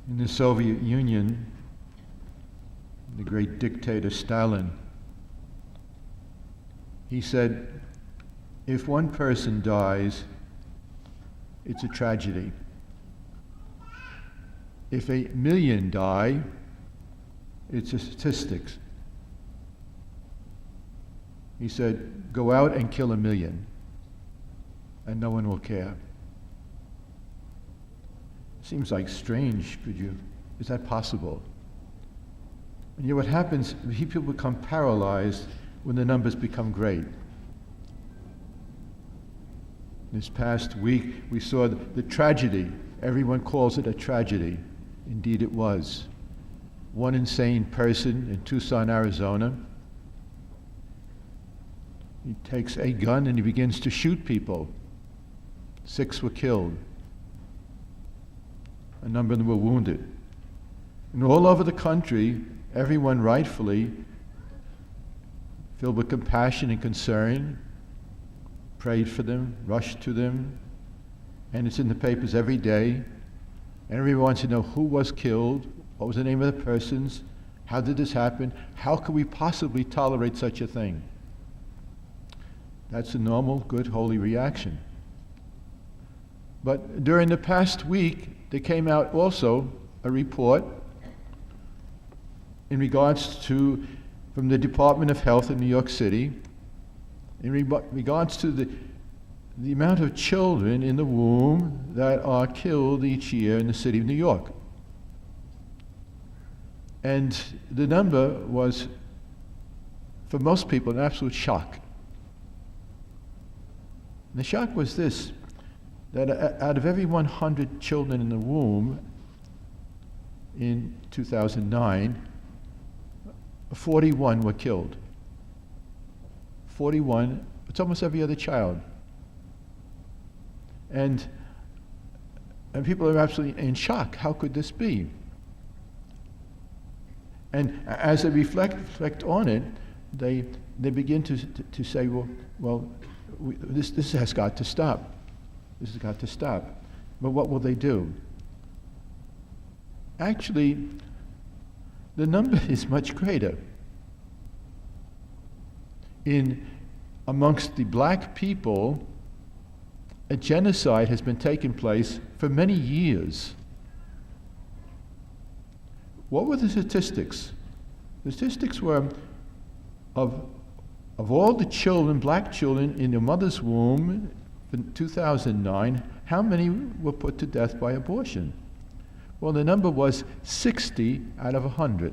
In the Soviet Union, the great dictator Stalin, he said, if one person dies, it's a tragedy. If 1 million die, it's a statistics. He said, go out and kill 1 million, and no one will care. Seems like strange, is that possible? And yet what happens, people become paralyzed when the numbers become great. This past week, we saw the tragedy. Everyone calls it a tragedy. Indeed it was. One insane person in Tucson, Arizona, he takes a gun and he begins to shoot people. 6 were killed. A number of them were wounded. And all over the country, everyone rightfully, filled with compassion and concern, prayed for them, rushed to them, and it's in the papers every day. And everyone wants to know who was killed, what was the name of the persons, how did this happen, how could we possibly tolerate such a thing? That's a normal, good, holy reaction. But during the past week, there came out also a report in regards to, from the Department of Health in New York City, in regards to the amount of children in the womb that are killed each year in the city of New York. And the number was, for most people, an absolute shock. And the shock was this, that out of every 100 children in the womb in 2009, 41 were killed. 41, it's almost every other child. And people are absolutely in shock. How could this be? And as they reflect on it, they begin to say, this has got to stop. This has got to stop. But what will they do? Actually, the number is much greater. Amongst the black people, a genocide has been taking place for many years. What were the statistics? The statistics were of all the children, black children in their mother's womb in 2009, how many were put to death by abortion? Well, the number was 60 out of 100.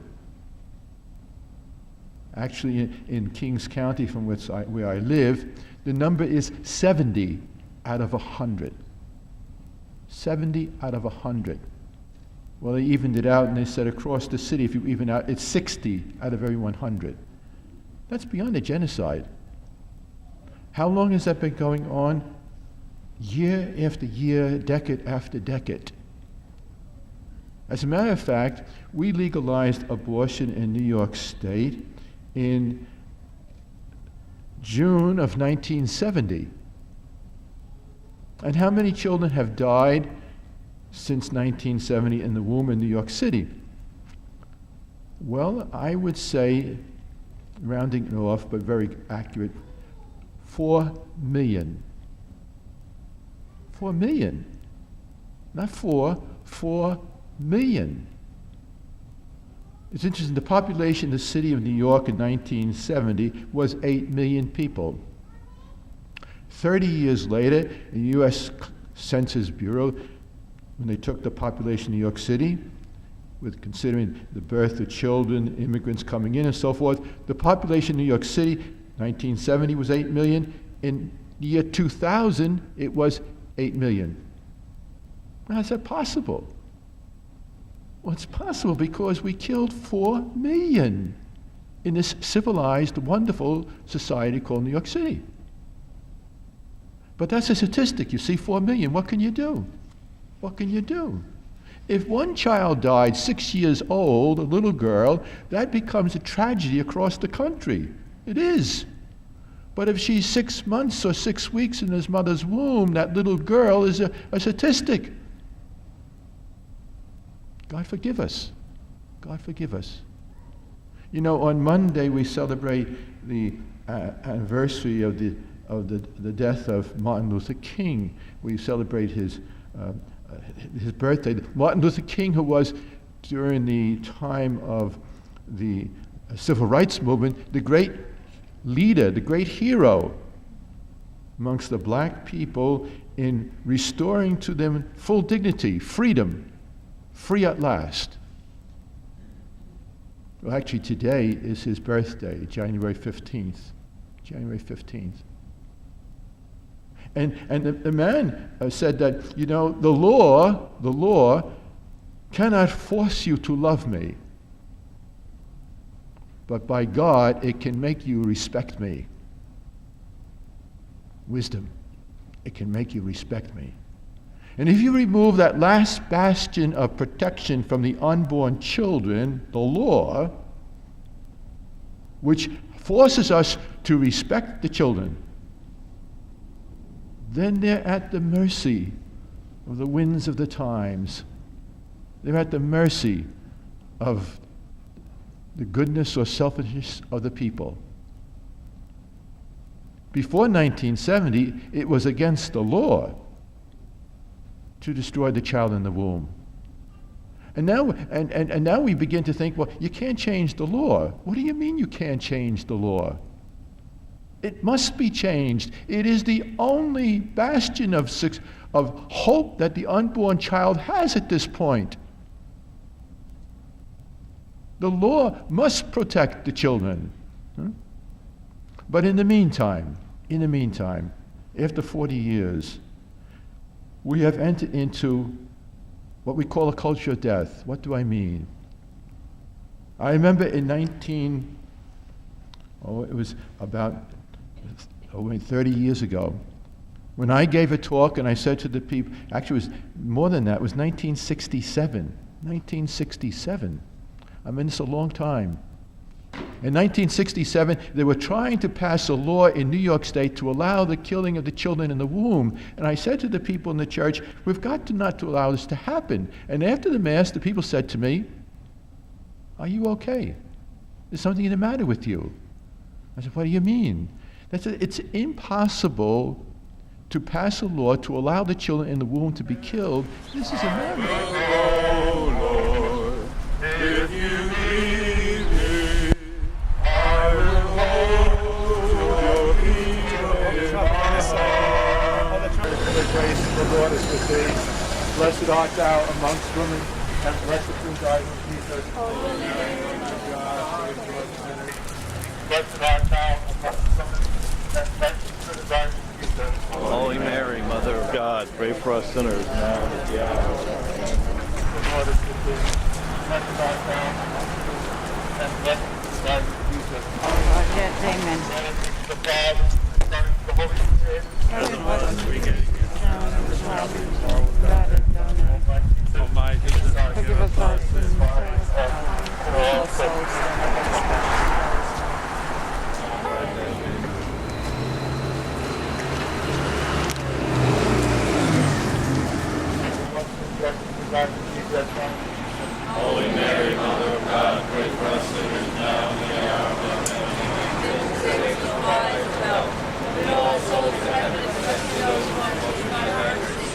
Actually, in Kings County, from where I live, the number is 70 out of 100. 70 out of 100. Well, they evened it out and they said across the city, if you even out, it's 60 out of every 100. That's beyond a genocide. How long has that been going on? Year after year, decade after decade. As a matter of fact, we legalized abortion in New York State in June of 1970. And how many children have died since 1970 in the womb in New York City? Well, I would say, rounding it off, but very accurate, 4 million. 4 million. Not 4 million. It's interesting, the population of the city of New York in 1970 was 8 million people. 30 years later, the U.S. Census Bureau, when they took the population of New York City, with considering the birth of children, immigrants coming in and so forth, the population of New York City, 1970 was 8 million. In the year 2000, it was 8 million. How is that possible? Well, it's possible because we killed 4 million in this civilized, wonderful society called New York City. But that's a statistic. You see 4 million. What can you do? What can you do? If one child died 6 years old, a little girl, that becomes a tragedy across the country. It is. But if she's 6 months or 6 weeks in his mother's womb, that little girl is a statistic. God forgive us. God forgive us. You know, on Monday we celebrate the anniversary of the death of Martin Luther King. We celebrate his birthday. Martin Luther King, who was during the time of the civil rights movement, the great leader, the great hero amongst the black people in restoring to them full dignity, freedom, free at last. Well, actually today is his birthday, January 15th. January 15th. And the man said that, you know, the law cannot force you to love me, but by God, it can make you respect me. Wisdom. It can make you respect me. And if you remove that last bastion of protection from the unborn children, the law, which forces us to respect the children, then they're at the mercy of the winds of the times. They're at the mercy of the goodness or selfishness of the people. Before 1970, it was against the law to destroy the child in the womb. And now we begin to think, well, you can't change the law. What do you mean you can't change the law? It must be changed. It is the only bastion of hope that the unborn child has at this point. The law must protect the children. But in the meantime, after 40 years, we have entered into what we call a culture of death. What do I mean? I remember in 30 years ago, when I gave a talk and I said to the people, actually it was more than that, it was 1967. 1967. I mean, it's a long time. In 1967, they were trying to pass a law in New York State to allow the killing of the children in the womb. And I said to the people in the church, we've got to not to allow this to happen. And after the Mass, the people said to me, are you okay? There's something the matter with you. I said, what do you mean? They said, it's impossible to pass a law to allow the children in the womb to be killed. This is America. Oh Lord, if you leave me, I will hold your feet in my heart. The grace of the Lord is with thee. Blessed art thou amongst women, and blessed is thy Jesus. Holy Mary, Mother of God, pray for us sinners. Blessed art thou amongst women, and blessed is thy Jesus. Holy Mary, Mother of God, pray for us sinners now and at the hour of our death. The Lord is with thee. Blessed art thou amongst women, and blessed is thy Jesus. Lord, yes, amen. Glory be to the Father, the Son, and the Holy Spirit. As it was in the beginning, now and ever shall be, God is done. Almighty, Forgive us our sins, save us from all souls. Holy Mary, Mother of God, pray for us sinners now and at the hour of our death. Save us from the fires of hell, and all souls in heaven, especially those who are most in mercy.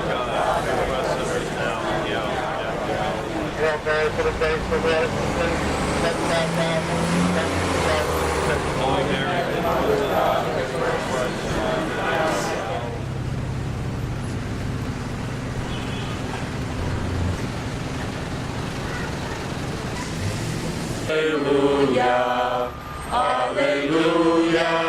God, pray for us sinners now and at the hour of our death. Hail Mary, full of grace, the Lord is with thee. Blessed art thou amongst women, and blessed is thy fruit. Holy Mary, Mother of God, pray for us sinners now and at the hour of our death. Alleluia, Alleluia.